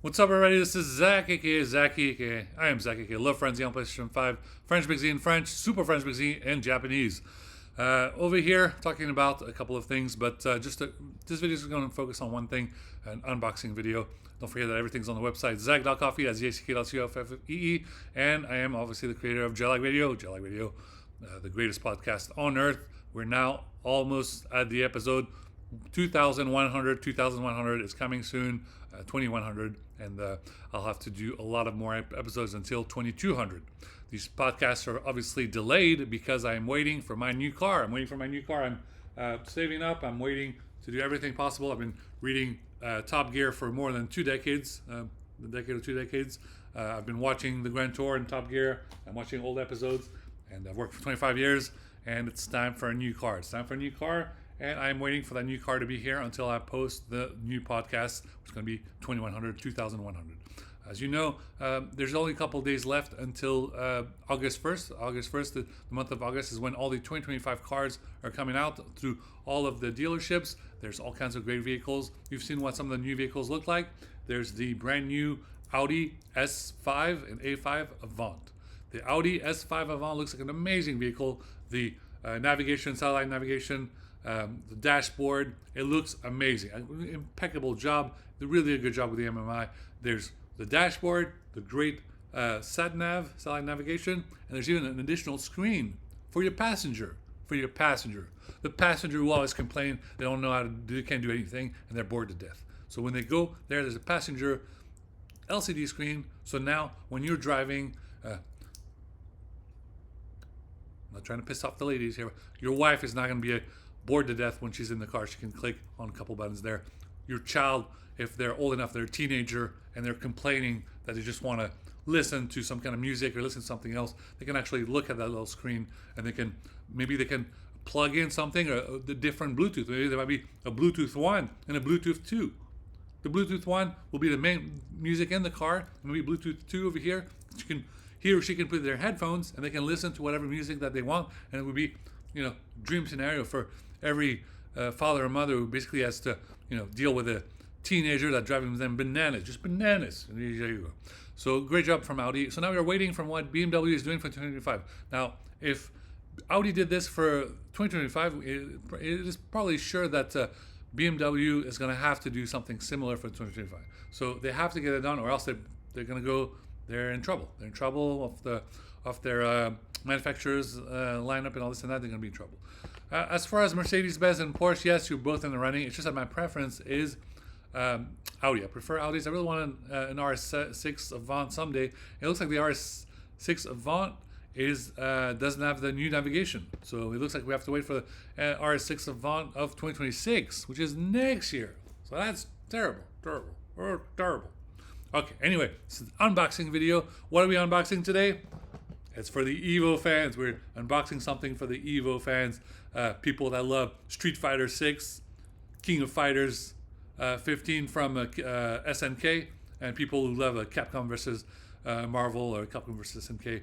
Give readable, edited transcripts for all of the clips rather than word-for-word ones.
What's up, everybody? This is Zack, aka Zacky, aka I am Zack, aka Love Frenzy on PlayStation 5, French Big Z in French, Super French Big Z in Japanese. Over here, talking about a couple of things, but this video is going to focus on one thing, an unboxing video. Don't forget that everything's on the website, zack.coffee, that's zack.coffee, and I am obviously the creator of Jellag Radio, the greatest podcast on earth. We're now almost at the episode 2100 is coming soon, 2100, and I'll have to do a lot of more episodes until 2200. These podcasts are obviously delayed because I'm waiting for my new car. I'm saving up. I'm waiting to do everything possible. I've been reading Top Gear for more than 2 decades, the decade or 2 decades. I've been watching the Grand Tour and Top Gear. I'm watching old episodes, and I've worked for 25 years, and it's time for a new car. And I'm waiting for that new car to be here until I post the new podcast, which is going to be 2100. As you know, there's only a couple days left until August 1st. August 1st, the month of August, is when all the 2025 cars are coming out through all of the dealerships. There's all kinds of great vehicles. You've seen what some of the new vehicles look like. There's the brand new Audi S5 and A5 Avant. The Audi S5 Avant looks like an amazing vehicle. The satellite navigation, the dashboard, it looks amazing. Impeccable job. Really a good job with the MMI. There's the dashboard, the great satellite navigation, and there's even an additional screen for your passenger. The passenger who always complain they don't know how to do, can't do anything, and they're bored to death. So when they go there's a passenger LCD screen. So now when you're driving, I'm not trying to piss off the ladies here, your wife is not going to be bored to death when she's in the car. She can click on a couple buttons there. Your child, if they're old enough, they're a teenager, and they're complaining that they just want to listen to some kind of music or listen to something else, they can actually look at that little screen, and they can plug in something, or the different Bluetooth. Maybe there might be a Bluetooth 1 and a Bluetooth 2. The Bluetooth 1 will be the main music in the car, and maybe Bluetooth 2 over here. He or she can put their headphones, and they can listen to whatever music that they want, and it would be, dream scenario for every father or mother who basically has to, deal with a teenager that's driving them bananas, just bananas. And there you go. So great job from Audi. So now we're waiting from what BMW is doing for 2025. Now, if Audi did this for 2025, it is probably sure that BMW is going to have to do something similar for 2025. So they have to get it done, or else they're going to go. They're in trouble. They're in trouble of their manufacturers lineup and all this and that. They're going to be in trouble. As far as Mercedes-Benz and Porsche, yes, you're both in the running. It's just that my preference is Audi. I prefer Audis. I really want an RS6 Avant someday. It looks like the RS6 Avant doesn't have the new navigation, so it looks like we have to wait for the RS6 Avant of 2026, which is next year. So that's terrible. Okay, anyway, this is an unboxing video. What are we unboxing today? It's for the Evo fans. We're unboxing something for the Evo fans, people that love Street Fighter 6, King of Fighters 15 from SNK, and people who love Capcom versus Marvel, or Capcom versus SNK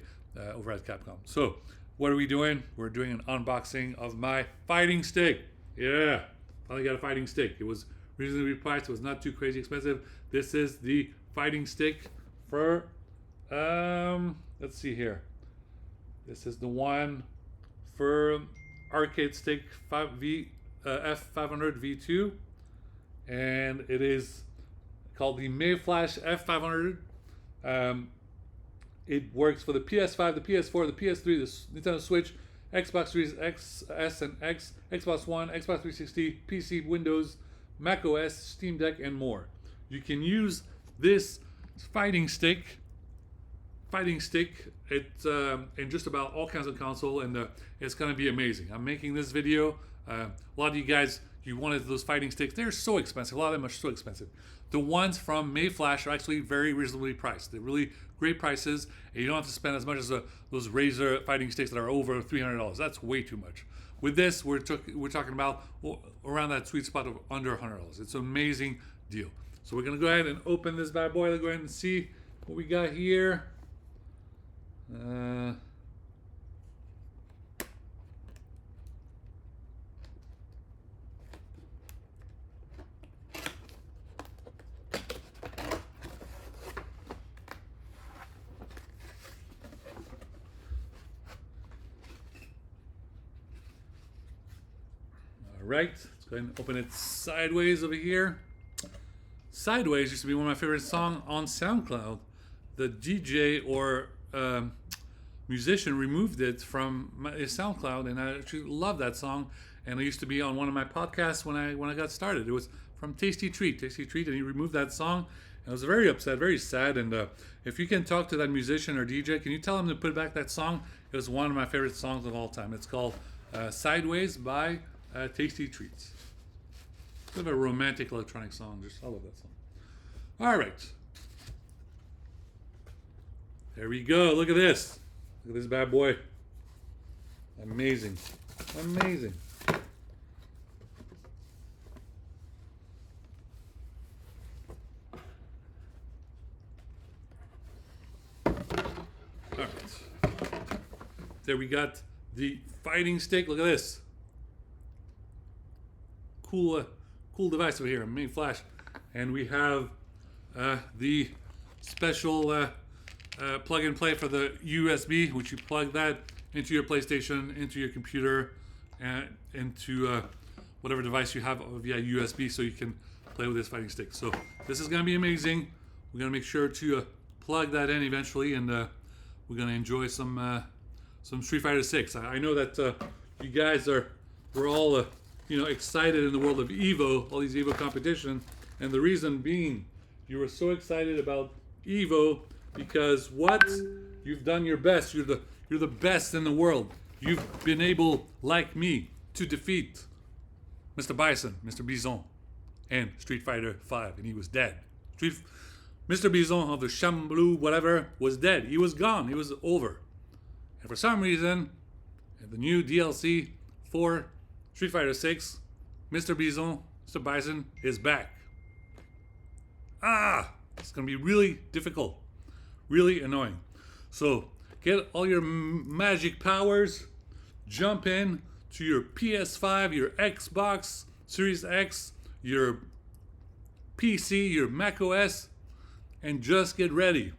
over at Capcom. So, what are we doing? We're doing an unboxing of my fighting stick. Yeah, finally got a fighting stick. It was reasonably priced. It was not too crazy expensive. This is the fighting stick for, let's see here. This is the one for arcade stick F500 V2, and it is called the MayFlash F500. It works for the PS5, the PS4, the PS3, the Nintendo Switch, Xbox Series X, S, and X, Xbox One, Xbox 360, PC, Windows, Mac OS, Steam Deck, and more. You can use this fighting stick it's in just about all kinds of console, and it's going to be amazing. I'm making this video. A lot of you guys, you wanted those fighting sticks. They're so expensive. A lot of them are so expensive. The ones from MayFlash are actually very reasonably priced. They're really great prices, and you don't have to spend as much as those Razer fighting sticks that are over $300. That's way too much. With this, we're talking about around that sweet spot of under $100. It's an amazing deal. So we're going to go ahead and open this bad boy. Let's go ahead and see what we got here. Alright, let's go ahead and open it sideways over here. Sideways used to be one of my favorite songs on SoundCloud. The DJ or musician removed it from his SoundCloud, and I actually love that song. And it used to be on one of my podcasts when I got started. It was from Tasty Treat, and he removed that song. And I was very upset, very sad. And if you can talk to that musician or DJ, can you tell him to put back that song? It was one of my favorite songs of all time. It's called Sideways by Tasty Treats. It's a romantic electronic song. I love that song. All right. There we go. Look at this. Look at this bad boy. Amazing. Amazing. All right. There we got the fighting stick. Look at this. Cool device over here, MayFlash. And we have the special plug and play for the USB, which you plug that into your PlayStation, into your computer, and into whatever device you have via USB, so you can play with this fighting stick. So this is going to be amazing. We're going to make sure to plug that in eventually, and we're going to enjoy some Street Fighter 6. I know that you guys we're all excited in the world of Evo, all these Evo competition, and the reason being you were so excited about Evo because you've done your best. You're the best in the world. You've been able, like me, to defeat Mr. Bison, and Street Fighter 5, and he was dead. Mr. Bison of the Shamblu whatever was dead. He was gone. He was over. And for some reason, in the new DLC for Street Fighter 6, Mr. Bison is back. It's going to be really difficult. Really annoying. So, get all your magic powers, jump in to your PS5, your Xbox Series X, your PC, your Mac OS, and just get ready.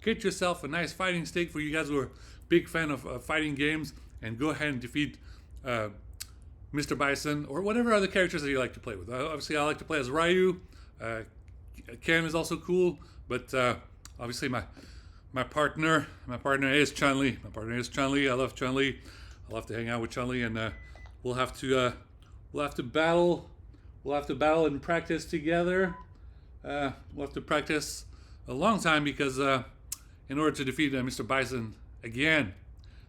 Get yourself a nice fighting stick for you guys who are big fan of fighting games, and go ahead and defeat Mr. Bison or whatever other characters that you like to play with. Obviously, I like to play as Ryu. Ken is also cool, but obviously my partner is Chun-Li. I love Chun-Li. I love to hang out with Chun-Li, and we'll have to battle. We'll have to battle and practice together. We'll have to practice a long time because in order to defeat Mr. Bison again,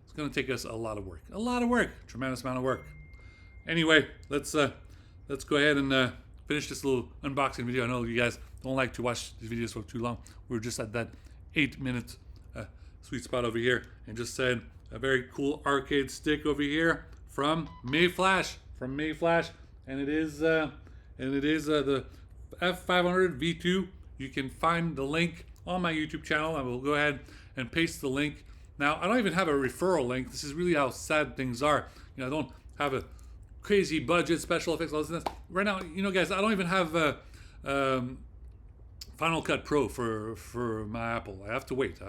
it's going to take us a lot of work. Tremendous amount of work. Anyway, let's go ahead and finish this little unboxing video. I know you guys don't like to watch these videos for too long. We're just at that 8-minute sweet spot over here, and just said a very cool arcade stick over here from MayFlash. And it is the F500 V2. You can find the link on my YouTube channel. I will go ahead and paste the link. Now, I don't even have a referral link. This is really how sad things are. I don't have a crazy budget, special effects, all this. Right now, guys, I don't even have Final Cut Pro for my Apple. I have to wait.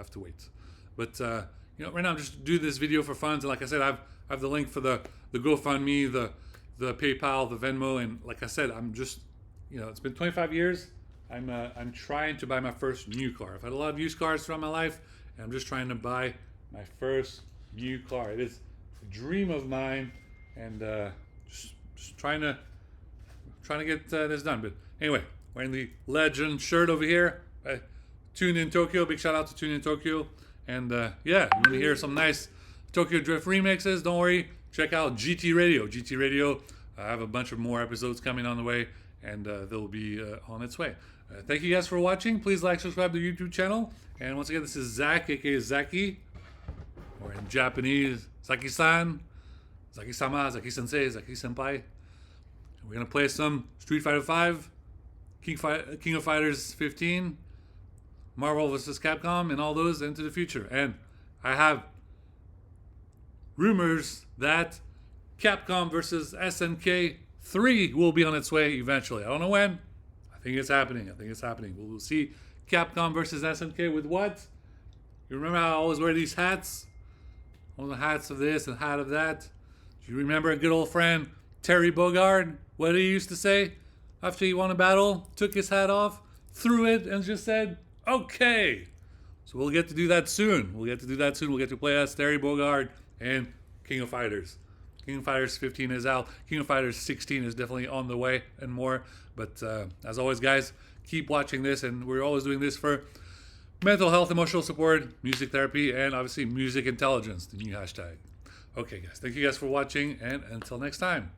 But right now I'm just doing this video for fun. And like I said, I have the link for the GoFundMe, the PayPal, the Venmo, and like I said, I'm just it's been 25 years. I'm trying to buy my first new car. I've had a lot of used cars throughout my life, and I'm just trying to buy my first new car. It is a dream of mine, and just trying to get this done. But anyway, wearing the Legend shirt over here. Tune in Tokyo. Big shout out to Tune in Tokyo. And you want to hear some nice Tokyo Drift remixes? Don't worry. Check out GT Radio. I have a bunch of more episodes coming on the way, and they'll be on its way. Thank you guys for watching. Please like, subscribe to the YouTube channel. And once again, this is Zack, aka Zaki, or in Japanese, Zaki-san, Zaki-sama, Zaki-sensei, Zaki-senpai. We're going to play some Street Fighter 5, King of Fighters 15, Marvel vs. Capcom, and all those into the future. And I have rumors that Capcom vs. SNK 3 will be on its way eventually. I don't know when. I think it's happening. We'll see Capcom vs. SNK with what? You remember how I always wear these hats? All the hats of this and hat of that. Do you remember a good old friend Terry Bogard, what did he used to say after he won a battle? Took his hat off, threw it, and just said, okay. So we'll get to do that soon. We'll get to play as Terry Bogard and King of Fighters. King of Fighters 15 is out. King of Fighters 16 is definitely on the way and more. But as always, guys, keep watching this. And we're always doing this for mental health, emotional support, music therapy, and obviously music intelligence, the new hashtag. Okay, guys. Thank you guys for watching. And until next time.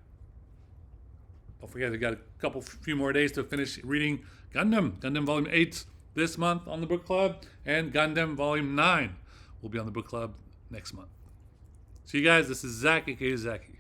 Don't forget, we got a few more days to finish reading Gundam Volume 8 this month on the book club. And Gundam Volume 9 will be on the book club next month. See you guys. This is Zack, aka Zacky.